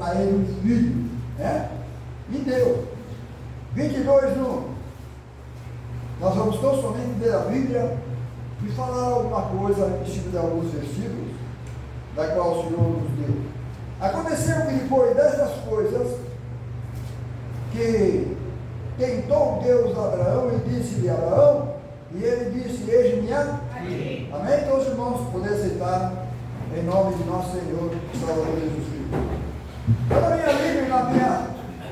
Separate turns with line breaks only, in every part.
a ele um filho, né? E deu. 22:1. Nós vamos tão somente ler a Bíblia e falar alguma coisa em cima de alguns versículos, da qual o Senhor nos deu. Aconteceu que depois dessas coisas, que tentou Deus a Abraão e disse-lhe a Abraão, e ele disse: eis-me aqui. Amém? Então os irmãos poderem aceitar em nome de nosso Senhor e Salvador Jesus Cristo. Então, na minha Bíblia,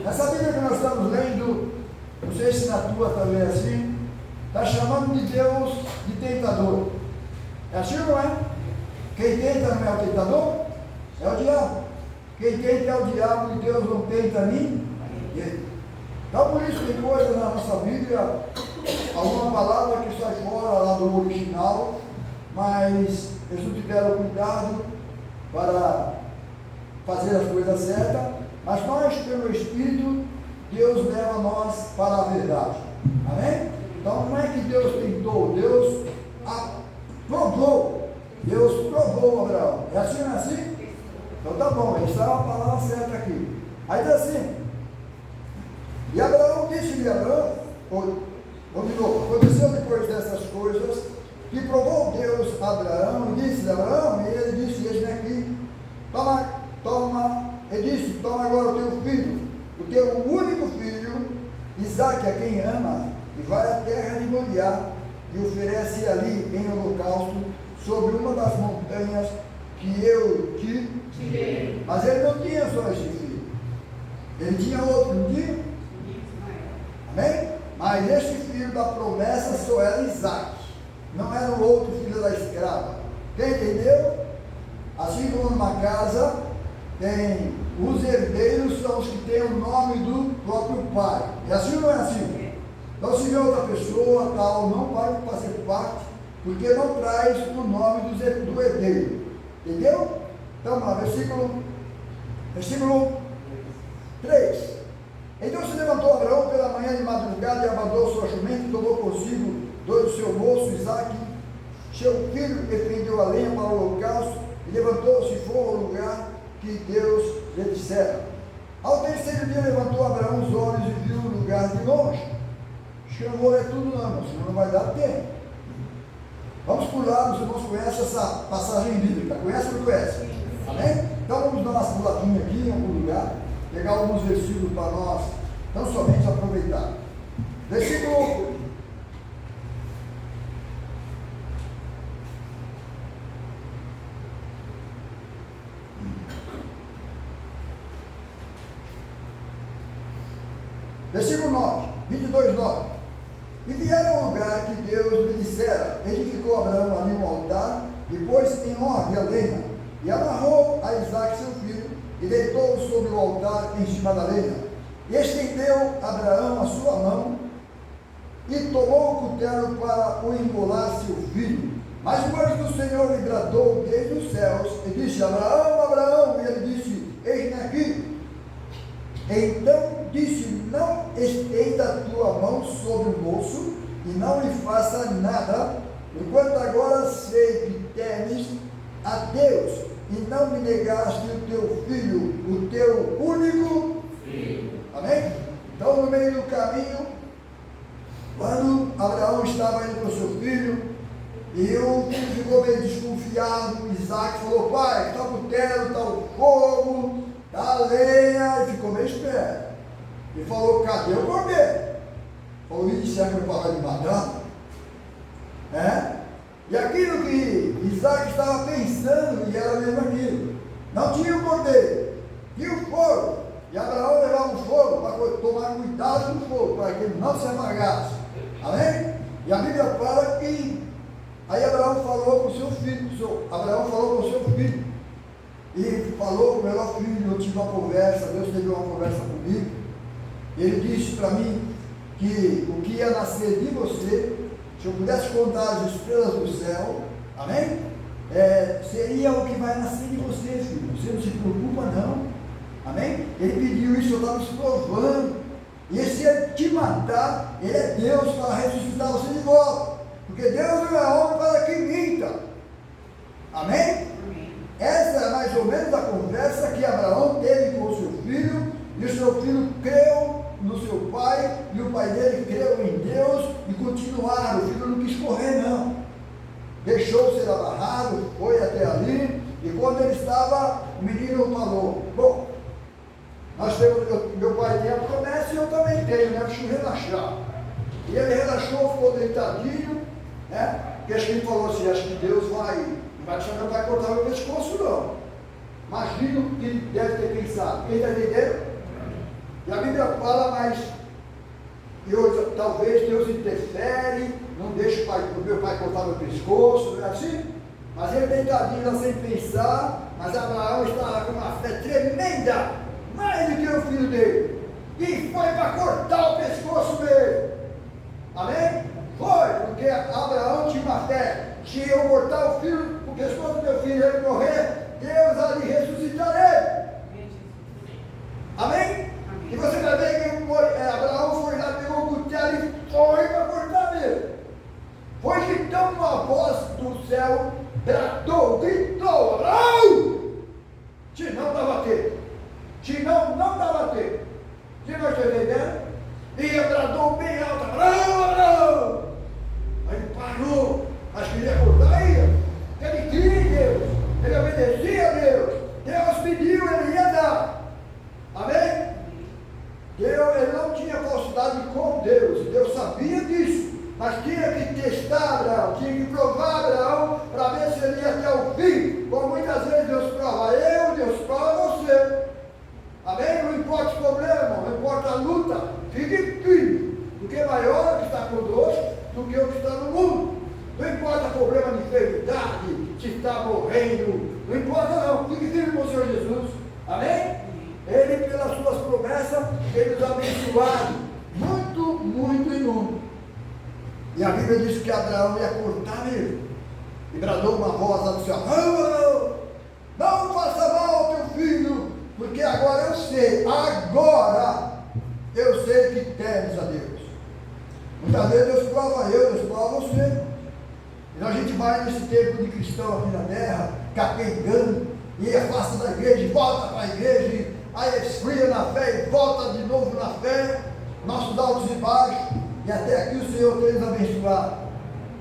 nessa Bíblia que nós estamos lendo, não sei se na tua também é assim, está chamando de Deus de tentador. É assim ou não é? Quem tenta não é o tentador? É o diabo. Quem tenta é o diabo e Deus não tenta ninguém. Então, por isso, tem coisas na nossa Bíblia, alguma palavra que sai fora lá do original, mas eles não tiveram cuidado para fazer as coisas certas, mas nós, pelo Espírito, Deus leva nós para a verdade. Amém? Então, não é que Deus tentou, Deus provou. Deus provou Abraão. É assim ou não é assim? Então tá bom, está a palavra certa aqui. Aí diz assim: e Abraão disse-lhe de novo, aconteceu depois dessas coisas, que provou Deus a Abraão, e disse-lhe a Abraão, e ele disse: eis-me aqui, toma, ele disse: toma agora o teu filho, o teu único filho, Isaque, a quem ama, e vai à terra de Moriá, e oferece ali em holocausto, sobre uma das montanhas que eu te direi. Mas ele não tinha só esse filho, ele tinha outro, não tinha? Amém? Mas este filho da promessa só era Isaque, não era o outro filho da escrava. Quem entendeu? Assim como numa casa tem os herdeiros, são os que têm o nome do próprio pai. É assim ou não é assim? Então, se vê outra pessoa, tal, não vai fazer parte, porque não traz o nome do herdeiro. Entendeu? Então, lá, versículo 3. Então se levantou Abraão pela manhã de madrugada e abandonou sua jumenta e tomou consigo do seu moço Isaque, seu filho, e prendeu a lenha para o holocausto, e levantou-se e foi ao lugar que Deus lhe dissera. Ao terceiro dia levantou Abraão os olhos e viu o lugar de longe. Acho que eu não vou ler tudo não, senão não vai dar tempo. Vamos pular, os irmãos conhecem essa passagem bíblica, conhece ou não conhece? Amém? Então vamos dar umas puladinhas aqui em algum lugar, pegar alguns versículos para nós, tão somente aproveitar. Versículo 9, 22:9. E vieram ao lugar que Deus lhe dissera. Edificou Abraão ali um altar, e pôs em ordem a lenha, e amarrou a Isaque seu filho, e deitou-o sobre o altar em cima da lenha. E estendeu Abraão a sua mão, e tomou o cutelo para o immolar seu filho. Mas o anjo do Senhor lhe bradou desde os céus, e disse: Abraão, Abraão, e ele disse: eis-me aqui. Então disse: não estenda a tua mão sobre o moço, e não lhe faça nada, enquanto agora sei que temes a Deus, e não me negaste o teu filho, o teu único filho. Amém? Então, no meio do caminho, quando Abraão estava indo para o seu filho, e o filho ficou meio desconfiado, Isaque falou: pai, está o cutelo, está o fogo, está a lenha, e ficou meio esperto. Ele falou: cadê o cordeiro? Falou: será que vai parar de matar? E aquilo que Isaque estava pensando, e era mesmo aquilo, não tinha o cordeiro, tinha o fogo, e Abraão levava o fogo para tomar cuidado do fogo, para que ele não se amagasse. Amém? E a Bíblia fala que aí Abraão falou com o seu filho, Abraão falou com o seu filho, e falou com o melhor filho. Eu tive uma conversa, Deus teve uma conversa comigo. Ele disse para mim que o que ia nascer de você, se eu pudesse contar as estrelas do céu, amém? Seria o que vai nascer de você, filho. Você não se preocupa, não. Amém? Ele pediu isso, eu estava se provando. E se ele te matar, ele é Deus para ressuscitar você de volta. Porque Deus não é homem para que minta. Amém? Essa é mais ou menos a conversa que Abraão teve com o seu novo. Bom, nós temos, meu pai tem a promessa e eu também tenho, né? Deixa eu relaxar. E ele relaxou, ficou deitadinho, né? Porque acho que ele falou assim, acho que Deus não vai deixar meu pai cortar meu pescoço, não. Imagina o que ele deve ter pensado. Quem está entendendo? E a Bíblia fala, mas talvez Deus interfere, não deixe o meu pai cortar meu pescoço, não é assim? Mas ele deitadinho lá sem pensar, mas Abraão estava com uma fé tremenda, mais do que o filho dele, e foi para cortar o pescoço dele. Amém? Foi, porque Abraão tinha uma fé. Se eu cortar o pescoço do meu filho e ele morrer, Deus ali ressuscitarei. Amém? E você vai ver que Abraão foi lá, pegou o cutelo e foi para cortar ele. Foi que então uma voz do céu bradou, gritou, Abraão! Se não dava tempo. Se não dava tempo. Se nós estamos entendendo? E bradou bem alto, Abraão, Abraão! Aí ele parou, mas queria cortar ele. Ele cria em Deus, ele obedecia a Deus. Deus pediu, ele ia dar. Amém? Ele não tinha falsidade com Deus, Deus sabia disso, mas tinha que testar Abraão, tinha que provar Abraão para ver se ele ia até o fim. Como muitas vezes Deus prova eu, Deus prova você. Amém? Não importa o problema, não importa a luta, fique firme, porque é maior o que está conosco do que o que está no mundo. Não importa o problema de enfermidade, se está morrendo, não importa não, fique firme com o Senhor Jesus. Amém? Ele, pelas suas promessas, ele nos abençoado muito, muito e muito. E a Bíblia diz que Abraão ia cortar ele. E bradou uma voz lá do céu: não faça mal ao teu filho, porque agora eu sei que temes a Deus. Muitas vezes Deus prova eu, Deus prova você. E a gente vai nesse tempo de cristão aqui na terra, capengando, e afasta da igreja, e volta para a igreja, aí esfria na fé e volta de novo na fé, nossos altos e baixos, e até aqui o Senhor tem nos abençoado.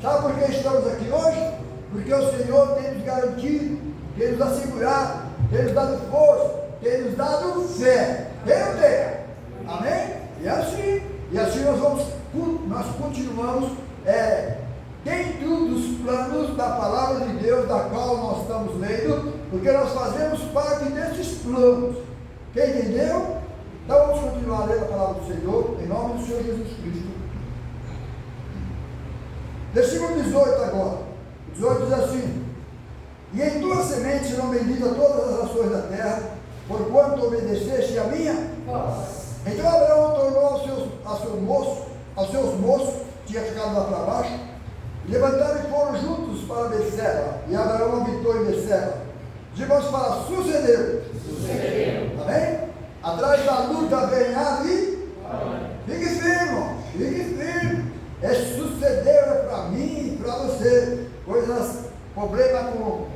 Sabe por que estamos aqui hoje? Porque o Senhor tem nos garantido, tem nos assegurado, tem nos dado força, tem nos dado fé. Eu tenho. Amém? E assim nós continuamos dentro dos planos da palavra de Deus, da qual nós estamos lendo, porque nós fazemos parte desses planos. Quem entendeu? Então vamos continuar lendo a palavra do Senhor, em nome do Senhor Jesus Cristo. Versículo 18 agora. 18 diz assim: e em tua semente serão benditas todas as nações da terra, porquanto obedeceste a minha voz. Então Abraão tornou aos seus moços, tinha ficado lá para baixo, levantaram e foram juntos para Beceba, e Abraão habitou em Beceba. Os irmãos falam: sucedeu. Amém? Atrás da luta vem a vitória. Fique firme, irmão. Fique firme. Sucedeu para mim e para você. Coisas, problema com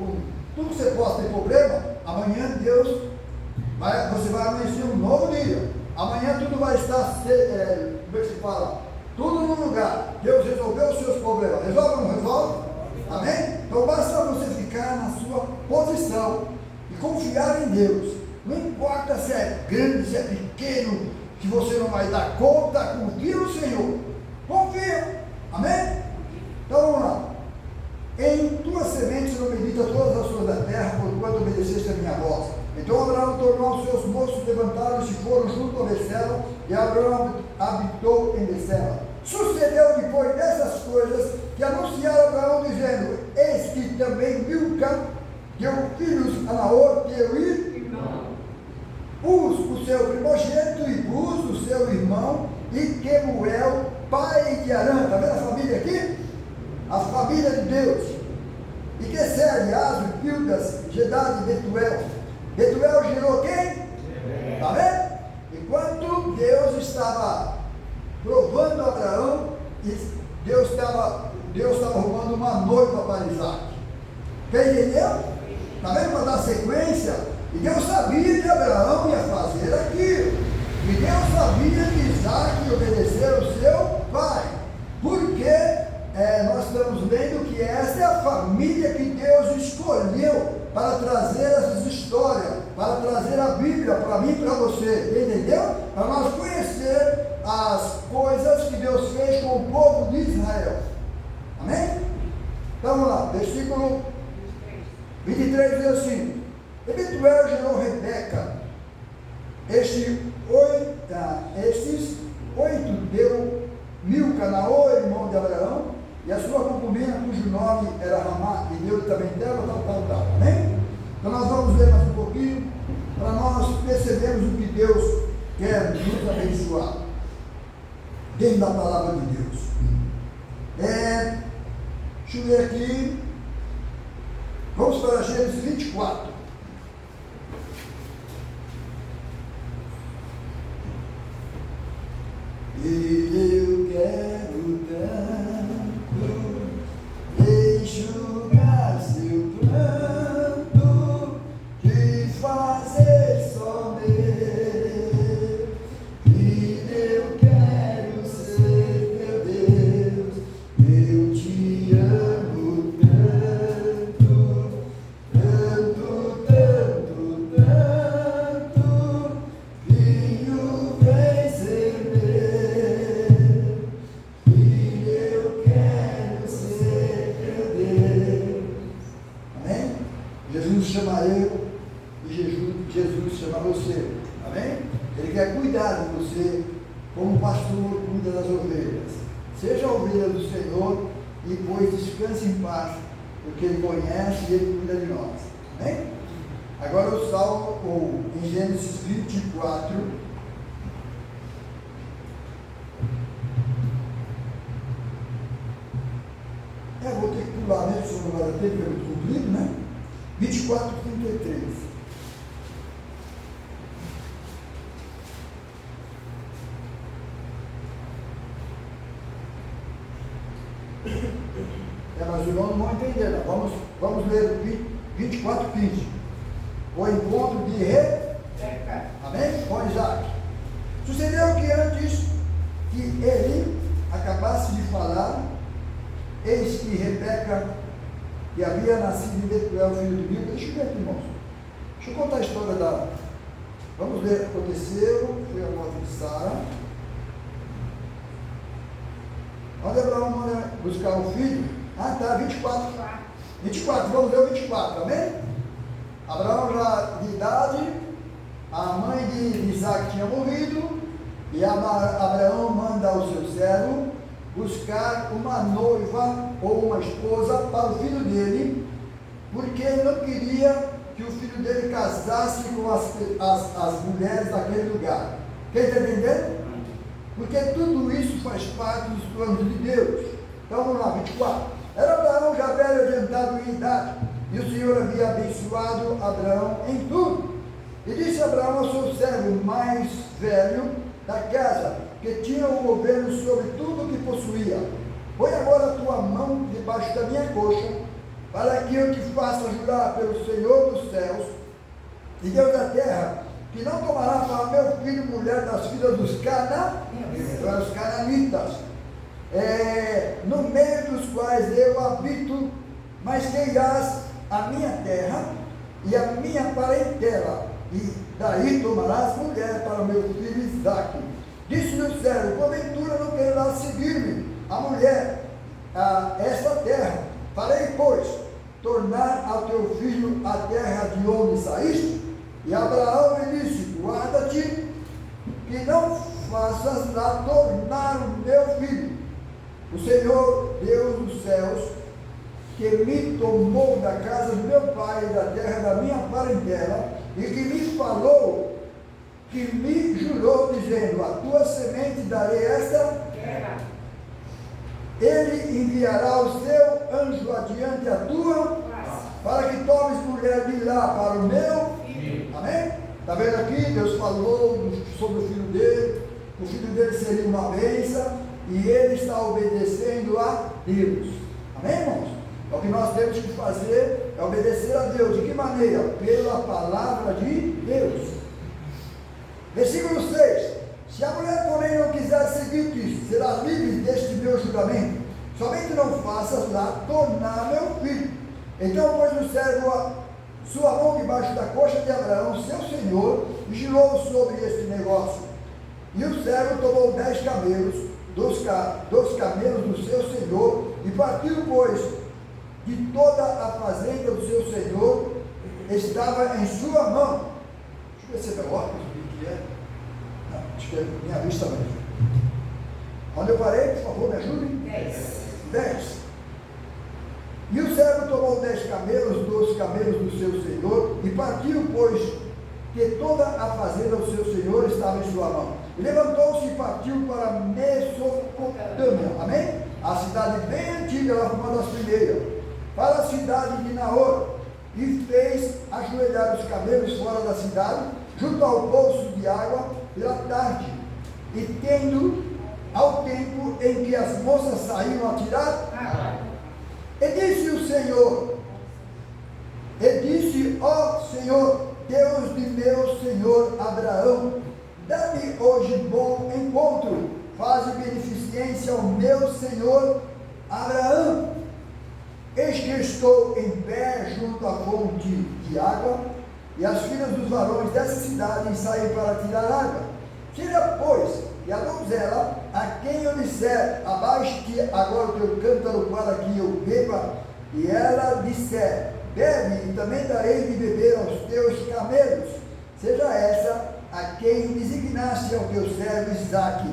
tudo que você possa ter problema, amanhã você vai amanhecer um novo dia. Amanhã tudo vai estar, como é que se fala? Tudo no lugar. Deus resolveu os seus problemas. Resolve ou não resolve? Amém? Então basta você ficar na sua posição e confiar em Deus. Não importa se é grande, se é pequeno, que você não vai dar conta, confia no Senhor. Confia. Amém? Então vamos lá. Em tua semente serão benditas todas as nações da terra, porquanto obedeceste a minha voz. Então Abraão tornou os seus moços, levantaram-se e foram junto a Beceba, e Abraão habitou em Beceba. Sucedeu depois dessas coisas que anunciaram Abraão, dizendo: eis que também Milca deu filhos a Naor, teu irmão, Uz, o seu primogênito, e Buz, o seu irmão, e Quemuel, pai de Arã. Está vendo a família aqui? A família de Deus. E Queser, Asro, Pildas, Gedade e Betuel. Betuel gerou quem? Está vendo? Enquanto Deus estava provando Abraão, Deus estava arrumando uma noiva para Isaac. Quem entendeu? Está vendo? Para dar sequência. E Deus sabia que Abraão ia fazer aquilo. E Deus sabia que Isaac ia obedecer ao seu pai. Porque nós estamos lendo que essa é a família que Deus escolheu para trazer essas histórias, para trazer a Bíblia para mim e para você, entendeu? Para nós conhecer as coisas que Deus fez com o povo de Israel. Amém? Então vamos lá, versículo 23 diz assim: e Betuel gerou Rebeca. Estes 8 deu Milca, Naor, irmão de Abraão, e a sua concubina, cujo nome era Ramá, e deu também dela, tal. Amém? Então nós vamos ler mais um pouquinho, para nós percebermos o que Deus quer nos abençoar, dentro da palavra de Deus. Deixa eu ver aqui, vamos para Gênesis 24. E eu quero tanto enxugar seu pranto, te fazer sorrir. E eu quero ser teu Deus, eu te amo tanto, vinho vem ser chama eu e Jesus chama você. Amém? Ele quer cuidar de você como o pastor cuida das ovelhas. Seja a ovelha do Senhor e depois descanse em paz, porque Ele conhece e Ele cuida de nós. Amém? Agora o salmo, ou em Gênesis 24, vou ter que pular mesmo, senão não vai dar tempo, é muito comprido, né? 24, 33. Mas os irmãos não vão entender, não. Vamos ler 24, 20. O encontro de Rebeca. Amém? Com Isaac. Sucedeu que antes que ele acabasse de falar, eis que Rebeca, que havia nascido em Betuel, filho de Milca. Deixa eu ver aqui, irmãos. Deixa eu contar a história da... Vamos ver o que aconteceu. Foi a morte de Sara. Onde Abraão manda buscar um filho? Ah, tá, 24. 24, vamos ver o 24, amém? Abraão já de idade, a mãe de Isaac tinha morrido, e Abraão manda ao seu servo buscar uma noiva ou uma esposa para o filho dele, porque ele não queria que o filho dele casasse com as mulheres daquele lugar. Quem está entendendo? Porque tudo isso faz parte dos planos de Deus. Então vamos lá, 24. Era Abraão já velho, adiantado em idade, e o Senhor havia abençoado Abraão em tudo. E disse Abraão ao seu servo mais velho da casa, que tinha o governo sobre tudo o que possuía: põe agora a tua mão debaixo da minha coxa, para que eu te faça jurar pelo Senhor dos céus e Deus da terra, que não tomará para meu filho mulher das filhas dos cananitas, no meio dos quais eu habito, mas que irás a minha terra e a minha parentela, e daí tomarás mulher para meu filho Isaque. Disse-lhe o servo: porventura não quererás seguir-me a mulher a esta terra? Farei, pois, tornar ao teu filho a terra de onde saíste? E Abraão lhe disse: guarda-te que não faças lá tornar o meu filho. O Senhor, Deus dos céus, que me tomou da casa do meu pai e da terra da minha parentela, e que me falou, que me jurou, dizendo: a tua semente darei esta terra. Ele enviará o seu anjo adiante a tua, para que tomes mulher de lá para o meu filho. Amém? Está vendo aqui? Deus falou sobre o filho dele. O filho dele seria uma bênção, e ele está obedecendo a Deus. Amém, irmãos? O que nós temos que fazer é obedecer a Deus. De que maneira? Pela palavra de Deus. Versículo 6. Se a mulher, porém, não quiser seguir-te, serás livre deste meu juramento. Somente não faças lá tornar meu filho. Então, pois, o servo sua mão debaixo da coxa de Abraão, seu senhor, e girou sobre este negócio. E o servo tomou 10 camelos, dos camelos do seu senhor, e partiu, pois, de toda a fazenda do seu senhor, estava em sua mão. Deixa eu ver se é meu óculos, o que é. Não, acho que é minha vista mesmo. Onde eu parei, por favor, me ajude? 10. E o servo tomou 10 camelos, dos camelos do seu senhor, e partiu, pois, que toda a fazenda do seu senhor estava em sua mão. E levantou-se e partiu para Mesopotâmia, amém? A cidade bem antiga, ela foi uma das primeiras, para a cidade de Naor, e fez ajoelhar os camelos fora da cidade, junto ao poço de água, pela tarde, e tendo ao tempo em que as moças saíram a tirar, e disse o Senhor, ó Senhor, Deus de meu senhor Abraão, dá-me hoje bom encontro, faze beneficência ao meu senhor Abraão. Eis que estou em pé junto à fonte de água, e as filhas dos varões dessa cidade saem para tirar água. Tira, pois, e a donzela, a quem eu disser, abaixe-te agora o teu cântaro para que eu beba, e ela disser, bebe, e também darei de beber aos teus camelos, seja essa a quem designaste ao teu servo Isaque,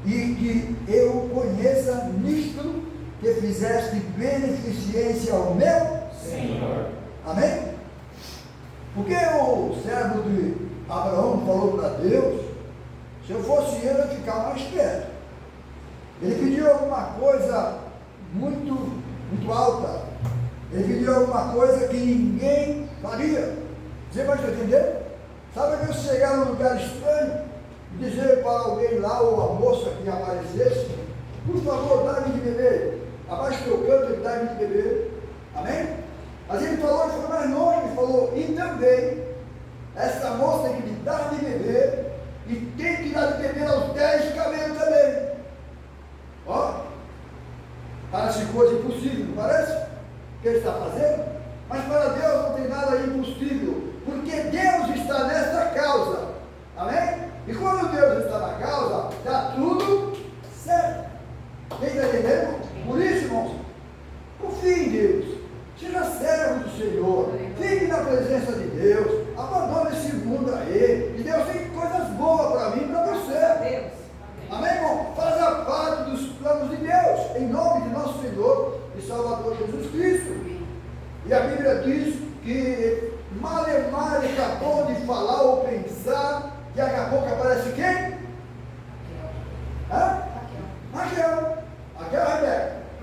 e que eu conheça nisto que fizeste beneficência ao meu Senhor. Amém? Porque o servo de Abraão falou para Deus, se eu fosse ele, eu ficava mais quieto. Ele pediu alguma coisa muito alta. Ele pediu alguma coisa que ninguém faria. Você pode entender? Sabe que eu chegar num lugar estranho e dizer para alguém lá, ou a moça que aparecesse, por favor, dá-me de beber. Abaixa o teu canto e dá-me de beber. Amém? Mas ele falou, ele foi mais longe, ele falou, e também, essa moça tem que me dar de beber, e tem que dar de beber aos 10 camelos também. Ó, parece coisa impossível, não parece? O que ele está fazendo? Mas para Deus não tem nada impossível, porque Deus está nessa causa. Amém? E quando Deus está na causa, está tudo certo. Quem está entendendo? Por isso, irmãos, confie em Deus. Seja servo do Senhor. Fique na presença de Deus. Abandone esse mundo a Ele. E Deus tem coisas boas para mim e para você. Amém, irmão? Faça parte dos planos de Deus. Em nome de nosso Senhor e Salvador Jesus Cristo. E a Bíblia diz que Male acabou de falar ou pensar, e daqui a pouco aparece quem? Raquel.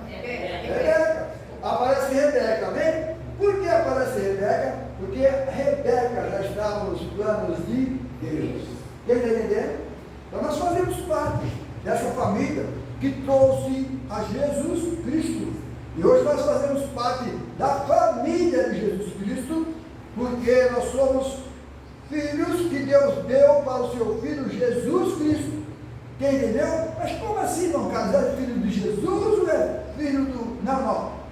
Rebeca. Aparece Rebeca, amém? Por que aparece Rebeca? Porque Rebeca já estava nos planos de Deus. Quem está entendendo? Então nós fazemos parte dessa família que trouxe a Jesus Cristo. E hoje nós fazemos parte da família de Jesus Cristo, porque nós somos filhos que Deus deu para o seu Filho Jesus Cristo. Quem entendeu? Mas como assim, irmão Carlos? É filho de Jesus ou é filho do... Não.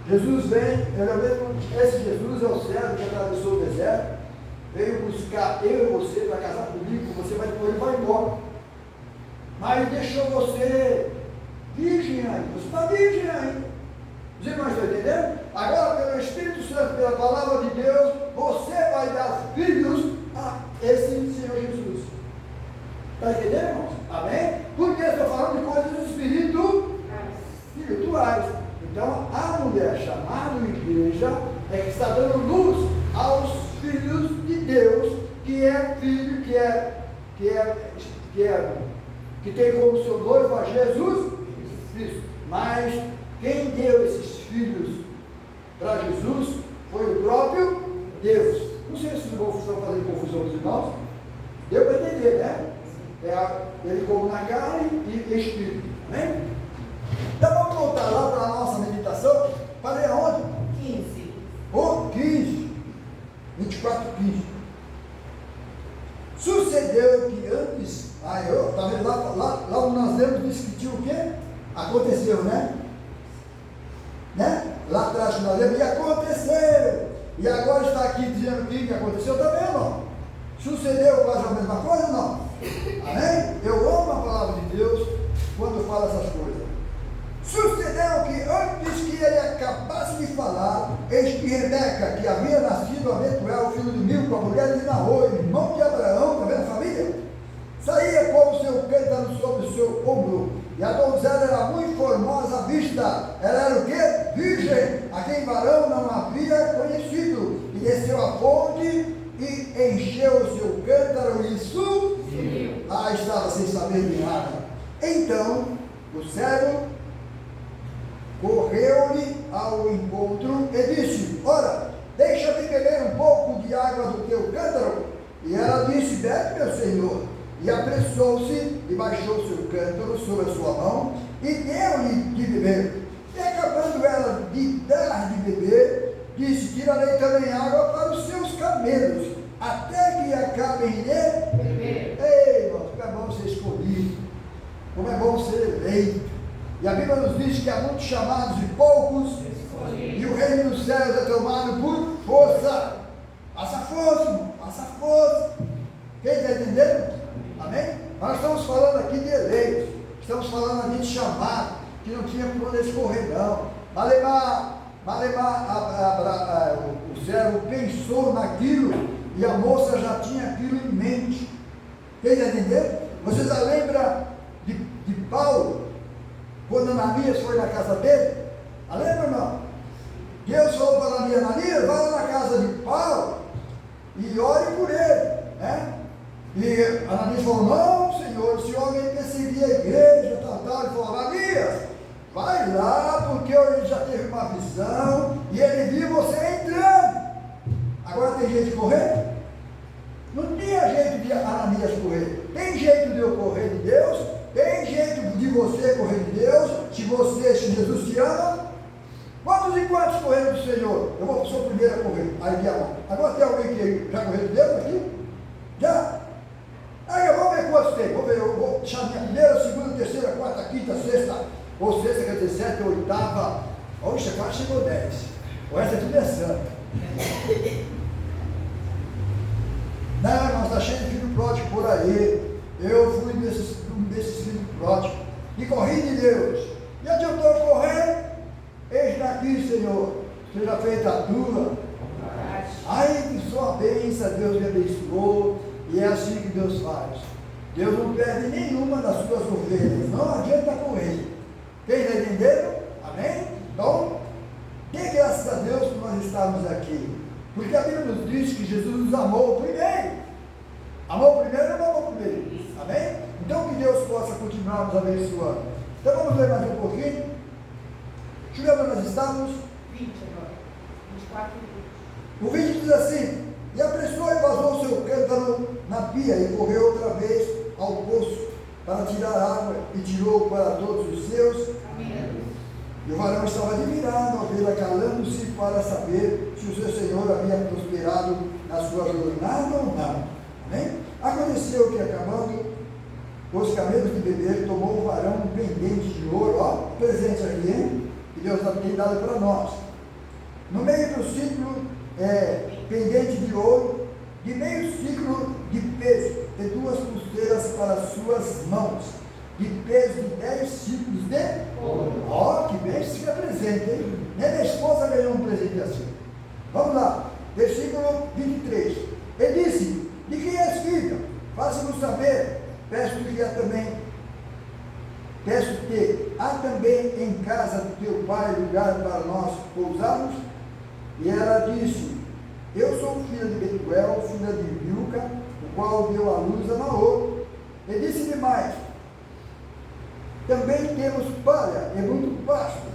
Jesus vem, ele é o mesmo, esse Jesus é o servo que atravessou o deserto, veio buscar eu e você para casar comigo, você vai depois, ele vai embora. Mas deixou você virgem ainda, você está virgem ainda. Os irmãos estão entendendo? Agora, pelo Espírito Santo, pela palavra de Deus, você vai dar filhos a esse Senhor Jesus. Está entendendo, irmãos? Amém? Porque estou falando de coisas espirituais. Então, a mulher chamada igreja é que está dando luz aos filhos de Deus, que é filho, que tem como seu noivo a Jesus Cristo. Mas quem deu esses filhos para Jesus foi o próprio Deus. Não sei se estão fazendo confusão dos irmãos. Deu para entender, né? Ele como na carne e espírito. Amém? Então vamos voltar lá para a nossa meditação. Parei aonde? 15. 24:15. Sucedeu que antes, tá vendo lá nós lemos, disse que tinha o quê? Aconteceu, né? Lá atrás que nós lemos, e aconteceu E agora está aqui dizendo que aconteceu também ou não? Sucedeu quase a mesma coisa ou não? Amém? Eu amo a palavra de Deus quando fala essas coisas. Sucedeu que antes que ele acabasse de falar, eis que Rebeca, que havia nascido a Betuel, filho de Milca, a mulher de Naor, irmão de Abraão, está vendo a família? Saía com o seu cântaro sobre o seu ombro, e a donzela era muito formosa à vista. Ela era o quê? Virgem, a quem varão não havia conhecido. E desceu a fonte e encheu o seu cântaro e subiu. Estava sem saber de nada. Então o servo correu-lhe ao encontro e disse: ora, deixa-me beber um pouco de água do teu cântaro. E ela disse: bebe, meu senhor. E apressou-se e baixou seu cântaro sobre a sua mão e deu-lhe de beber. E acabando ela de dar de beber, disse: tirarei também água para os seus camelos, até que acabem de beber. Ei, irmãos, como é bom ser escolhido, como é bom ser eleito. E a Bíblia nos diz que há muitos chamados e poucos, e o reino dos céus é tomado por força. Faça força, irmão, faça força. Quem está entendendo? Amém? Nós estamos falando aqui de eleitos, estamos falando aqui de chamado, que não tinha por onde escorrer, não. O servo pensou naquilo e a moça já tinha aquilo em mente. Quem está entendendo? Você já lembra de Paulo, quando Ananias foi na casa dele? Lembra ou não? Deus falou para Ananias: vai lá na casa de Paulo e ore por ele, né? E Ananias falou: não, Senhor, esse homem perseguia a igreja, tal. Ele falou: Ananias, vai lá, porque ele já teve uma visão e ele viu você entrando. Agora tem jeito de correr? Não tinha jeito de Ananias correr. Tem jeito de eu correr de Deus? Tem jeito de você correr de Deus? Se Jesus te ama? Quantos e quantos correram do Senhor? Eu sou o primeiro a correr. Aí vi a mão. Agora tem alguém que já correu de Deus aqui? Já? Aí eu vou ver quantos tem. Vou ver, eu vou deixar minha primeira, segunda, terceira, quarta, quinta, sexta. Ou sexta, quer dizer, sétima, oitava. Oxe, quase chegou 10. O resto é tudo é santo. Não, irmão, está cheio de filho pródigo por aí. Eu fui um desses filhos pródigos. E corri de Deus. E adiantou eu correr? Eis daqui, Senhor. Seja feita a tua. Ai, que sua bênção, Deus me abençoou. E é assim que Deus faz. Deus não perde nenhuma das suas ovelhas. Não adianta correr. Quem está entendendo? Amém? Então, dê graças a Deus por nós estarmos aqui. Porque a Bíblia nos diz que Jesus nos amou primeiro. Amou primeiro ou não amou primeiro? Amém? Então que Deus possa continuar nos abençoando. Então vamos ler mais um pouquinho. Deixa eu ver onde nós estamos.
20 agora. 24 e 20.
O vídeo diz assim: e apressou e vazou o seu cântaro na pia e correu outra vez ao poço para tirar água e tirou para todos os seus.
Amém.
E o varão estava admirado ao vê-la calando-se para saber se o seu senhor havia prosperado na sua jornada ou não. Amém? Aconteceu que, acabando os camelos de beber, tomou o varão um pendente de ouro, ó, presente aqui, hein? Que Deus tem dado para nós. No meio do ciclo, pendente de ouro, de meio ciclo de peso, e 2 pulseiras para suas mãos, de peso de 10 ciclos de ouro. Ó, que bem se presente, hein? Nem minha esposa ganhou um presente assim. Vamos lá, versículo 23. Ele disse: de quem és filho? Faça-nos saber. Peço-te há também em casa do teu pai lugar para nós pousarmos? E ela disse: eu sou filha de Betuel, filha de Milca, o qual deu à luz a Naor. E disse-lhe mais: também temos palha e muito pasto,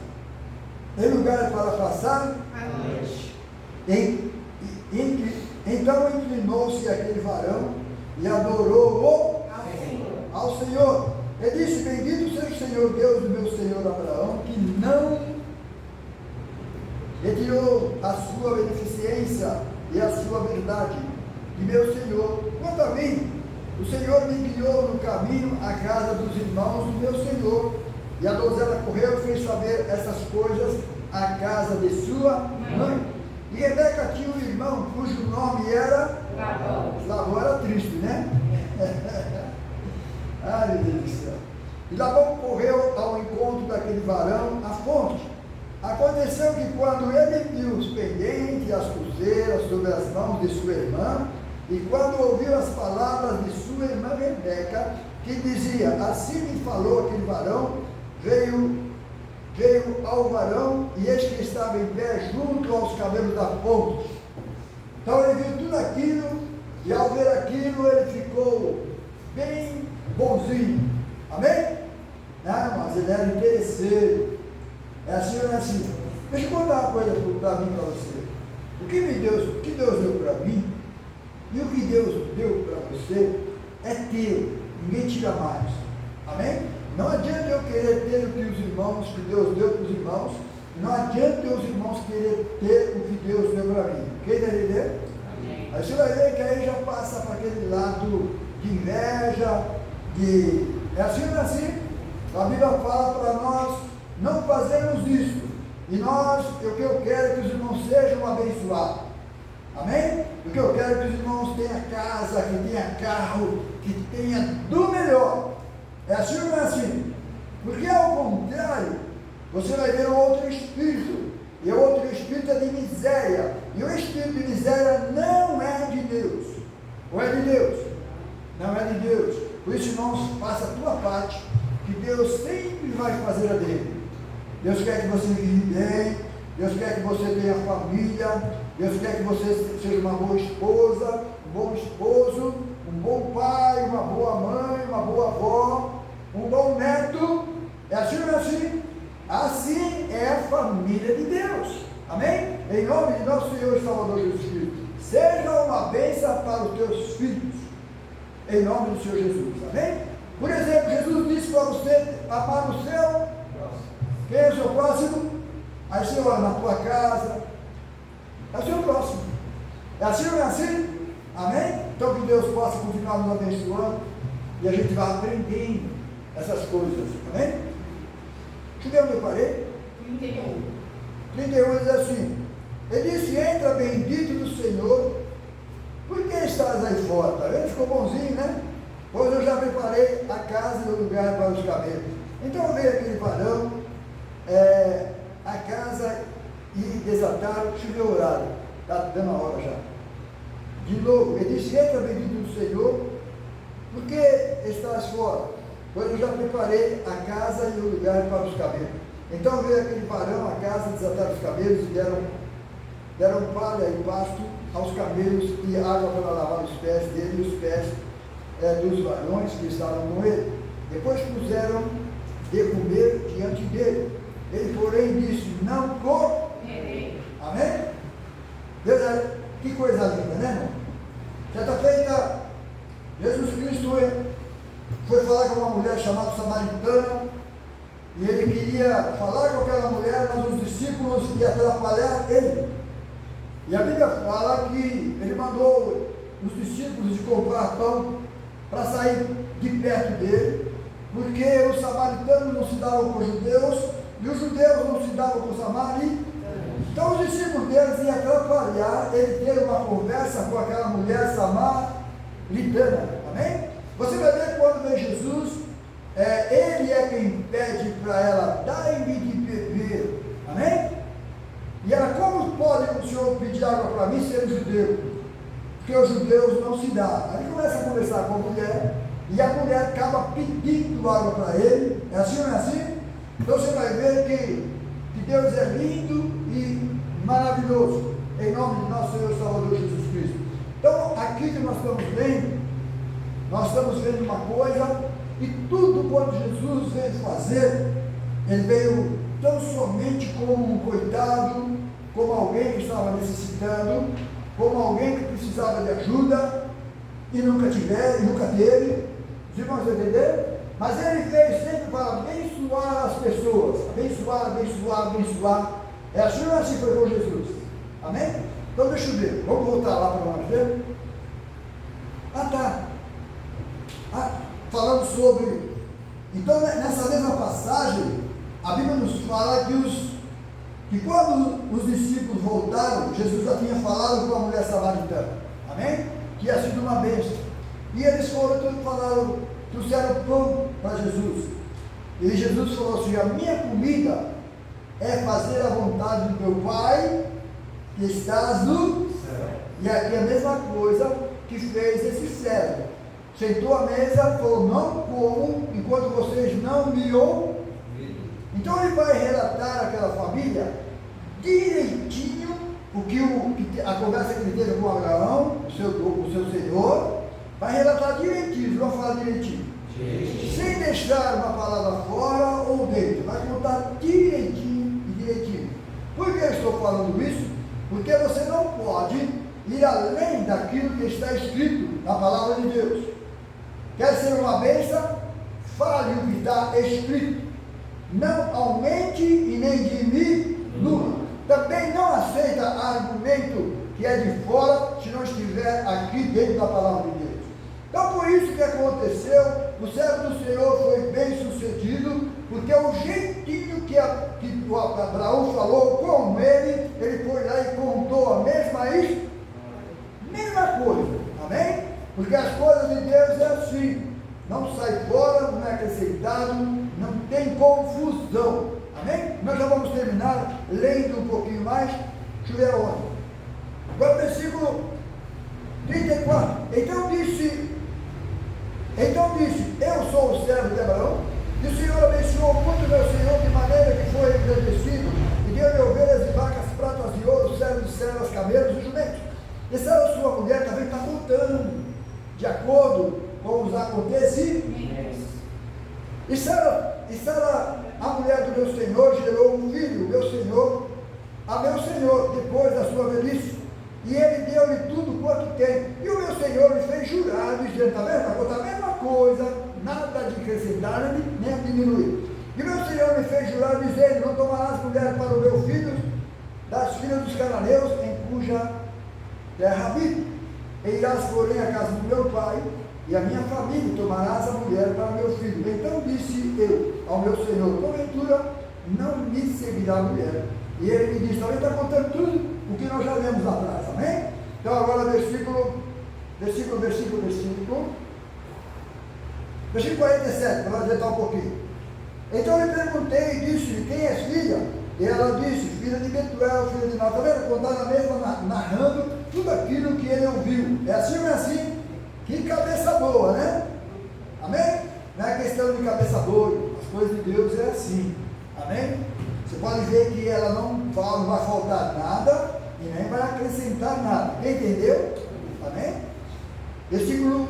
em lugar para passar
a noite.
Então inclinou-se aquele varão e adorou ao Senhor. E disse: bendito seja o Senhor Deus do meu senhor Abraão, que não retirou a sua beneficência e a sua verdade de meu senhor. Quanto a mim, o Senhor me guiou no caminho à casa dos irmãos do meu senhor. E a donzela correu e fez saber essas coisas à casa de sua mãe. E Rebeca tinha um irmão cujo nome era Labão, era triste, né? Ai, meu Deus do céu. E Labão correu ao encontro daquele varão à fonte. Aconteceu que quando ele viu os pendentes e as pulseiras sobre as mãos de sua irmã, e quando ouviu as palavras de sua irmã Rebeca, que dizia, assim me falou aquele varão, veio ao varão, e eis que estava em pé junto aos cabelos da fonte. Então ele viu tudo aquilo, e ao ver aquilo ele ficou bem bonzinho. Amém? Não, mas ele era interesseiro. É assim ou não é assim? Deixa eu contar uma coisa para mim e para você. O que Deus deu para mim, e o que Deus deu para você, é teu. Ninguém tira mais. Amém? Não adianta eu querer ter o que os irmãos, que Deus deu para os irmãos, não adianta os irmãos querer ter o que Deus deu para mim. Quem está entendendo? Aí você vai ver que aí já passa para aquele lado de inveja, é assim ou não é assim? A Bíblia fala para nós não fazermos isso. E o que eu quero é que os irmãos sejam abençoados. Amém? O que eu quero é que os irmãos tenham casa, que tenham carro, que tenha do melhor. É assim ou não é assim? Porque ao contrário, você vai ver um outro espírito. E o outro espírito é de miséria. E o espírito de miséria não é de Deus. Ou é de Deus? Não é de Deus. Por isso, irmãos, faça a tua parte, que Deus sempre vai fazer a dele. Deus quer que você vive bem. Deus quer que você tenha família. Deus quer que você seja uma boa esposa, um bom esposo, um bom pai, uma boa mãe, uma boa avó, um bom neto. É assim ou não é assim? Assim é a família de Deus. Amém? Em nome de nosso Senhor e Salvador Jesus Cristo. Seja uma bênção para os teus filhos. Em nome do Senhor Jesus. Amém? Por exemplo, Jesus disse para você amar o seu. Quem é o seu próximo? Aí você olha na tua casa. É o seu próximo. É assim ou não é assim? Amém? Então que Deus possa continuar nos abençoando e a gente vai aprendendo essas coisas. Amém? Deixa eu ver onde eu parei. 31. 31 diz assim: ele disse, entra bendito do Senhor, por que estás aí fora? Tá vendo? Ficou bonzinho, né? Pois eu já preparei a casa e o lugar para os camelos. Então veio aquele varão, a casa e desataram, deixa eu ver o horário, está dando a hora já. De novo, ele disse, entra bendito do Senhor, por que estás fora? Pois eu já preparei a casa e o lugar para os camelos. Então veio aquele varão, a casa, desataram os camelos e deram palha e pasto aos camelos e água para lavar os pés dele e os pés dos varões que estavam com ele. Depois puseram de comer diante dele. Ele, porém, disse, não comerei. Amém? Deus, que coisa linda, né, irmão? Certa feita, Jesus Cristo foi falar com uma mulher chamada Samaritana, e ele queria falar com aquela mulher, mas os discípulos iam atrapalhar ele. E a Bíblia fala que ele mandou os discípulos de comprar pão para sair de perto dele, porque os samaritanos não se davam com os judeus, e os judeus não se davam com os samaritanos. Então os discípulos deles iam atrapalhar ele ter uma conversa com aquela mulher samaritana. Amém? Você vai ver quando vem Jesus, ele é quem pede para ela, dai-me de beber. Amém? E ela, como pode o Senhor pedir água para mim sendo judeu? Porque os judeus não se dão. Aí ele começa a conversar com a mulher, e a mulher acaba pedindo água para ele. É assim ou não é assim? Então você vai ver que Deus é lindo e maravilhoso, em nome de nosso Senhor e Salvador Jesus Cristo. Então, aqui que nós estamos vendo uma coisa, e tudo quanto Jesus veio fazer, ele veio tão somente como um coitado, como alguém que estava necessitando, como alguém que precisava de ajuda, e nunca teve. Os irmãos entenderam? Mas ele veio sempre para abençoar as pessoas, abençoar. É assim ou assim foi com Jesus? Amém? Então deixa eu ver, vamos voltar lá para nós ver. Falando sobre. Então nessa mesma passagem, a Bíblia nos fala que que quando os discípulos voltaram, Jesus já tinha falado com a mulher samaritana, amém? Que tinha sido uma bênção. E eles foram, todos falaram, trouxeram pão para Jesus. E Jesus falou assim: a minha comida é fazer a vontade do meu Pai que estás no céu. E aqui a mesma coisa que fez esse servo. Sentou à mesa e falou: não como enquanto vocês não me ouvem. Então ele vai relatar àquela família direitinho a conversa que ele teve com Abraão, o seu senhor, vai relatar direitinho, vai falar direitinho. Sem deixar uma palavra fora ou dentro, vai contar direitinho e direitinho. Por que eu estou falando isso? Porque você não pode ir além daquilo que está escrito na palavra de Deus. Quer ser uma bênção? Fale o que está escrito. Não aumente e nem diminua. Também não aceita argumento que é de fora, se não estiver aqui dentro da palavra de Deus. Então, por isso que aconteceu, o servo do Senhor foi bem sucedido, porque o jeitinho que o Abraão falou com ele foi lá e contou a mesma coisa, amém? Porque as coisas de Deus é assim, não sai fora, não é acrescentado, não tem confusão, amém? Nós já vamos terminar lendo um pouquinho mais, deixa eu ver aonde. Agora o versículo 34, então disse, eu sou o servo de Abraão, e o Senhor abençoou muito meu Senhor, de maneira que foi engrandecido, e deu-lhe ovelhas e vacas, pratas de ouro, servos e servas, camelos e jumentos. E Sara, sua mulher, também está contando, de acordo com os acontecimentos. E Sara, a mulher do meu Senhor, gerou um filho, a meu Senhor, depois da sua velhice. E ele deu-lhe tudo quanto tem. E o meu Senhor lhe fez jurar, dizendo, está vendo? Vai contar a mesma coisa, nada de acrescentar nem diminuir. E o meu Senhor me fez jurar, dizendo, não tomarás mulher para o meu filho, das filhas dos cananeus, em cuja terra habito. E irás, porém, à casa do meu pai, e a minha família, e tomarás a mulher para meu filho. Então disse eu ao meu Senhor, porventura, não me servirá a mulher. E ele me disse, também está contando tudo o que nós já lemos lá atrás, amém? Então agora versículo 47, para adiantar um pouquinho. Então eu lhe perguntei e disse-lhe, quem és filha? E ela disse, filha de Betuel, filha de Nata. Está vendo? Contaram a mesma, narrando tudo aquilo que ele ouviu. É assim ou não é assim? Que cabeça boa, né? Amém? Não é questão de cabeça boa, as coisas de Deus é assim, amém? Você pode ver que ela não vai faltar nada e nem vai acrescentar nada, entendeu? Amém? Versículo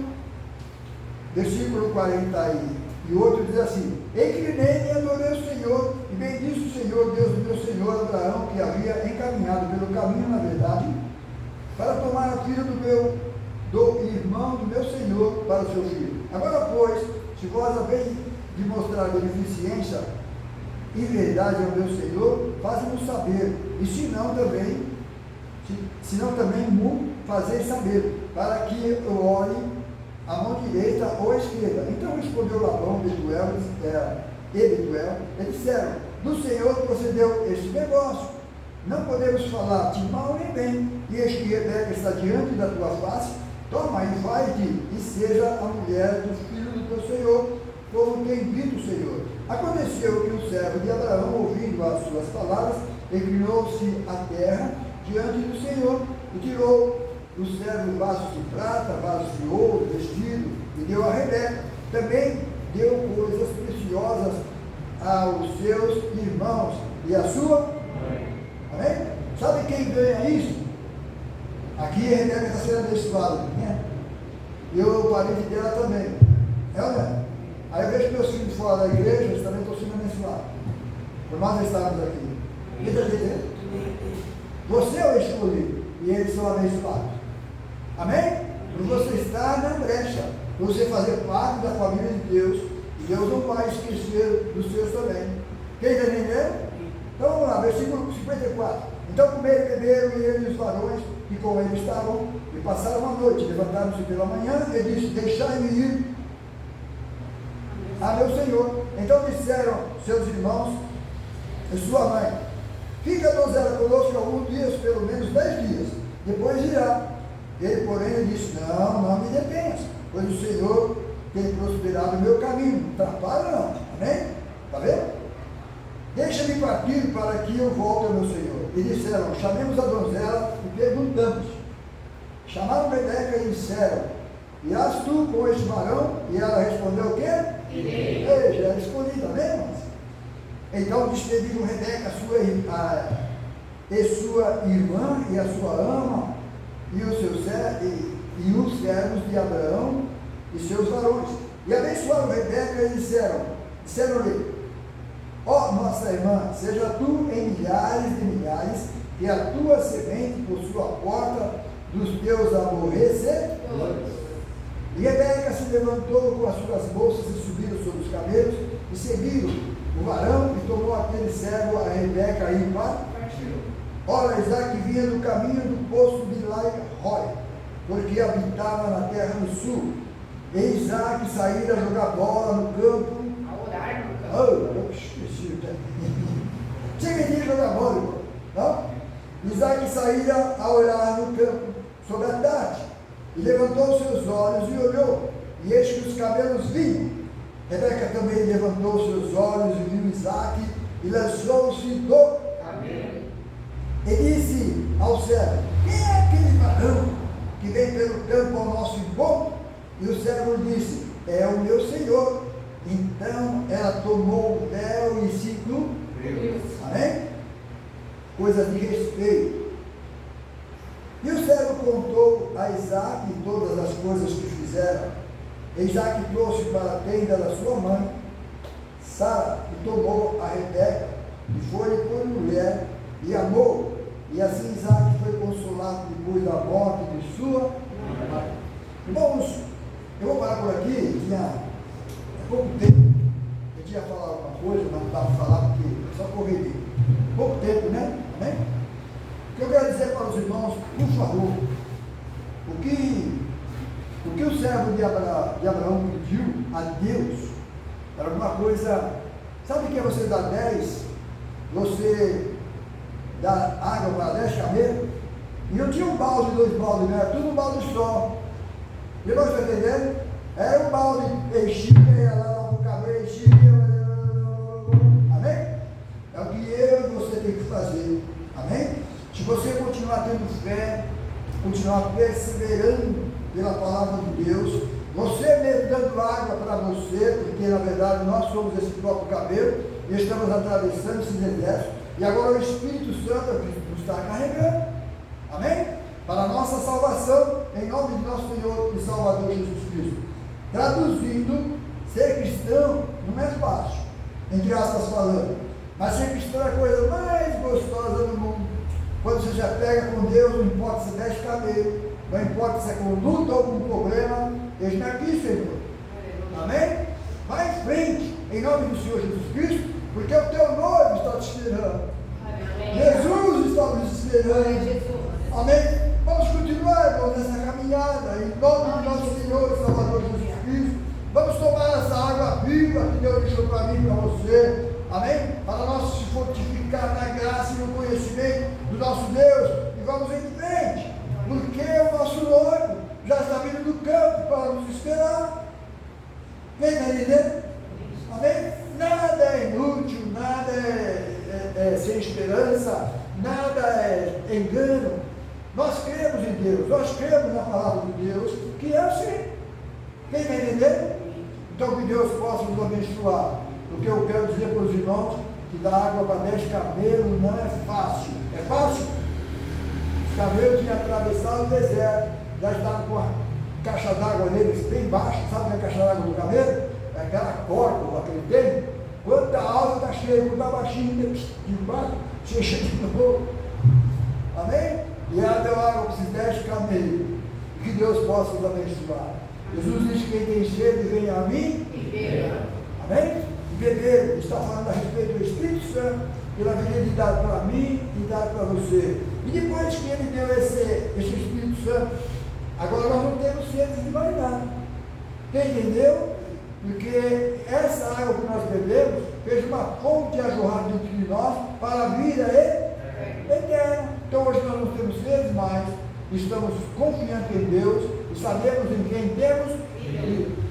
48 diz assim, inclinei-me e adorei o Senhor, e bendice o Senhor, Deus do meu Senhor Abraão, que havia encaminhado pelo caminho, na verdade, para tomar a filha do irmão do meu Senhor para o seu filho. Agora, pois, se vós haveis de mostrar beneficência e verdade ao meu Senhor, faze-nos saber, e se não também mu fazeis saber, para que eu olhe a mão direita ou a esquerda. Então respondeu Labão, Betuel, e disseram, do Senhor procedeu este negócio, não podemos falar de mal nem bem, e eis que Rebeca está diante da tua face, toma e vai-te, e seja a mulher do filho do teu Senhor, como tem dito o Senhor. Aconteceu que o servo de Abraão, ouvindo as suas palavras, inclinou-se à terra diante do Senhor, e tirou do servo vasos de prata, vasos de ouro, vestido, e deu a Rebeca. Também deu coisas preciosas aos seus irmãos e a sua mãe. Amém? Sabe quem ganha isso? Aqui a Rebeca está sendo abençoada, né? E o parente dela também. É ou não é? Aí eu vejo meus filhos fora da igreja, eles também estão sendo abençoados. Por nós estarmos aqui. O que está dizendo? Você é o escolhido e eles são abençoados. Amém? Por você estar na brecha, por você fazer parte da família de Deus, e Deus não vai esquecer dos seus também. Quem está entendendo? Então vamos lá, versículo 54. Então comeram e beberam, e ele e os varões que com ele estavam, e passaram a noite, levantaram-se pela manhã, e disse, deixai-me ir a meu Senhor. Então disseram seus irmãos e sua mãe, Fica a donzela conosco alguns dias, pelo menos 10 dias. Depois irá. Ele, porém, lhe disse: não me detenhas, pois o Senhor tem prosperado o meu caminho. Não atrapalha, não. Amém? Está vendo? Deixa-me partir para que eu volte ao meu Senhor. E disseram: chamemos a donzela e perguntamos. Chamaram Rebeca e disseram: irás tu com este varão? E ela respondeu: o quê?
Irei.
Ei, já respondi, tá vendo? Então despediram Rebeca, sua irmã e a sua ama, e os servos de Abraão e seus varões. E abençoaram Rebeca e disseram-lhe: ó nossa irmã, seja tu em milhares de milhares, que a tua semente possua a porta dos teus aborrecedores. E Rebeca se levantou com as suas bolsas e subiram sobre os camelos e seguiram o varão e tomou aquele servo a Rebeca e partiu. Ora, Isaac vinha do caminho do poço de Lai-Roi, porque habitava na terra do sul. E Isaac saíra a jogar bola no campo.
A orar no campo.
Oh, eu esqueci. Chega de jogar bola, irmão. Não? Isaac saíra a olhar no campo sobre a tarde. E levantou seus olhos e olhou, e eis que os camelos vinham. Rebeca também levantou seus olhos e viu Isaac, e lançou-se do
Amém.
e disse ao servo: quem é aquele varão que vem pelo campo ao nosso encontro? E o servo disse: é o meu senhor. Então ela tomou o véu e se cobriu. Amém? Coisas de respeito. E o servo contou a Isaac todas as coisas que fizeram. E Isaac trouxe para a tenda da sua mãe, Sara, e tomou a Rebeca, e foi por mulher, e amou. E assim Isaac foi consolado depois da morte de sua mãe. Irmãos, eu vou parar por aqui. Tinha pouco tempo, eu tinha falado alguma coisa, mas não dá para falar porque é só correria. Pouco tempo, né? Amém? O que eu quero dizer para os irmãos, por favor, o que o servo de Abraão pediu a Deus era alguma coisa. Sabe o que é você dar 10? Você dar água para 10 camelos? E eu tinha um balde, 2 baldes, não era tudo um balde só. E nós estamos entendendo? Era um balde, enchia, ia lá no camelo, enchia. Amém? É o que eu e você tem que fazer. Amém? Se você continuar tendo fé, continuar perseverando pela palavra de Deus, você mesmo dando água para você, porque na verdade nós somos esse próprio cabelo, e estamos atravessando esse deserto, e agora o Espírito Santo nos está carregando. Amém? Para a nossa salvação, em nome de nosso Senhor e Salvador Jesus Cristo. Traduzindo, ser cristão não é fácil, entre aspas falando, mas ser cristão é a coisa mais gostosa do mundo. Quando você já pega com Deus, não importa se 10 camelos, não importa se é com luta ou com problema, Ele está aqui, Senhor. Amém? Vai em frente, em nome do Senhor Jesus Cristo, porque o teu noivo está te esperando. Jesus está nos esperando. Amém? Vamos continuar, irmãos, nessa caminhada, em nome do nosso Senhor e Salvador Jesus Cristo. Vamos tomar essa água viva que Deus deixou para mim e para você. Amém? Para nós se fortificar na graça e no conhecimento do nosso Deus. E vamos em frente. Porque o nosso noivo já está vindo do campo para nos esperar. Quem está entendendo? Amém? Nada é inútil, nada é sem esperança, nada é engano. Nós cremos em Deus, nós cremos na palavra de Deus, que é assim. Quem está entendendo? Então que Deus possa nos abençoar. O que eu quero dizer para os irmãos, que dar água para 10 camelos não é fácil. É fácil? Os camelos tinham atravessado o deserto, já estavam com a caixa d'água neles bem baixa. Sabe o que é a caixa d'água do camelo? É aquela corda que ele tem. Quando a alta está cheia, quando está baixinho, de baixo, você enche de novo. Amém? E ela deu água para esses 10 camelos. Que Deus possa nos abençoar. Jesus disse: quem tem sede, venha a mim e beba. Amém? E beber, está falando a respeito do Espírito Santo, ele haveria de dar para mim e dar para você. E depois que ele deu esse Espírito Santo, agora nós não temos sede de mais nada. Quem entendeu? Porque essa água que nós bebemos fez uma fonte a jorrar dentro de nós para vir a ele. Então hoje nós não temos vezes mais, estamos confiantes em Deus e sabemos em quem temos crido.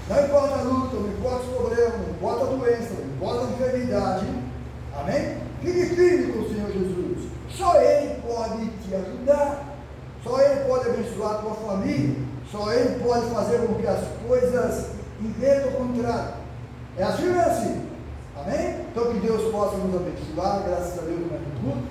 Não importa a luta, não importa o problema, não importa a doença, não importa a enfermidade. Amém? Fique firme com o Senhor Jesus. Só Ele pode te ajudar. Só Ele pode abençoar a tua família. Só Ele pode fazer com que as coisas invertam o contrário. É assim ou é assim? Amém? Então que Deus possa nos abençoar, graças a Deus no tudo.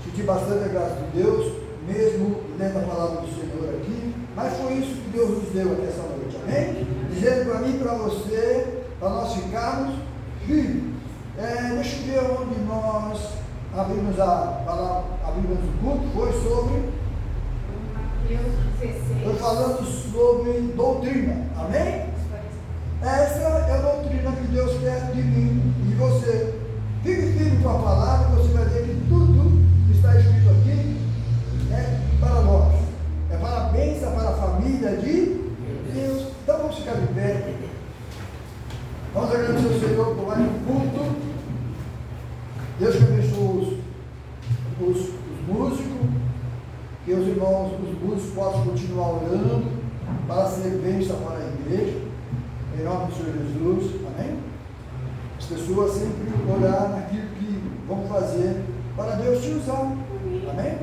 Senti bastante a graça de Deus, mesmo lendo a palavra do Senhor aqui. Mas foi isso que Deus nos deu até essa noite. Amém? Dizendo para mim e para você, para nós ficarmos firmes. Deixa eu ver onde nós abrimos a palavra, abrimos o culto. Foi sobre. Foi falando sobre doutrina. Amém? Essa é a doutrina que Deus quer de mim e de você. Fique firme com a palavra, você vai ver que tudo que está escrito aqui é para nós. É para a bênção, para a família de Deus. Então vamos ficar de pé. Vamos agradecer ao Senhor por mais um culto. Deus que abençoe os músicos, que os irmãos, os músicos possam continuar orando para ser bênção para a igreja, em nome do Senhor Jesus, amém? As pessoas sempre orar naquilo que vão fazer para Deus te usar, amém?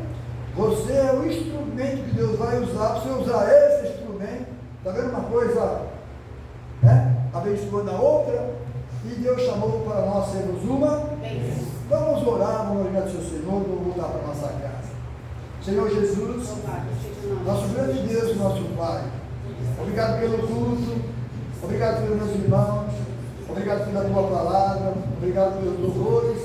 Você é o instrumento que Deus vai usar, para você usar esse instrumento, está vendo uma coisa, abençoando a outra, e Deus chamou para nós sermos uma. Vamos orar, vamos agradecer ao Senhor, vamos voltar para a nossa casa. Senhor Jesus, nosso grande Deus, nosso Pai, obrigado pelo culto, obrigado pelos meus irmãos, obrigado pela tua palavra, obrigado pelos louvores,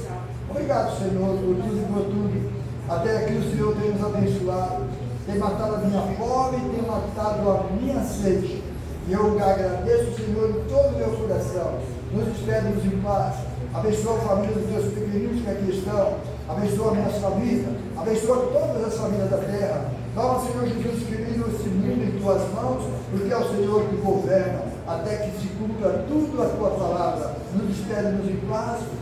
obrigado, Senhor, por tudo e por tudo, até aqui o Senhor tem nos abençoado, tem matado a minha fome, tem matado a minha sede, e eu agradeço, Senhor, de todo o meu coração. Nos despede-nos em paz. Abençoa a família dos teus pequeninos que aqui estão. Abençoa a minha família. Abençoa todas as famílias da terra. Toma, Senhor Jesus querido, esse mundo em tuas mãos, porque é o Senhor que governa, até que se cumpra tudo a tua palavra. Nos despede-nos em paz.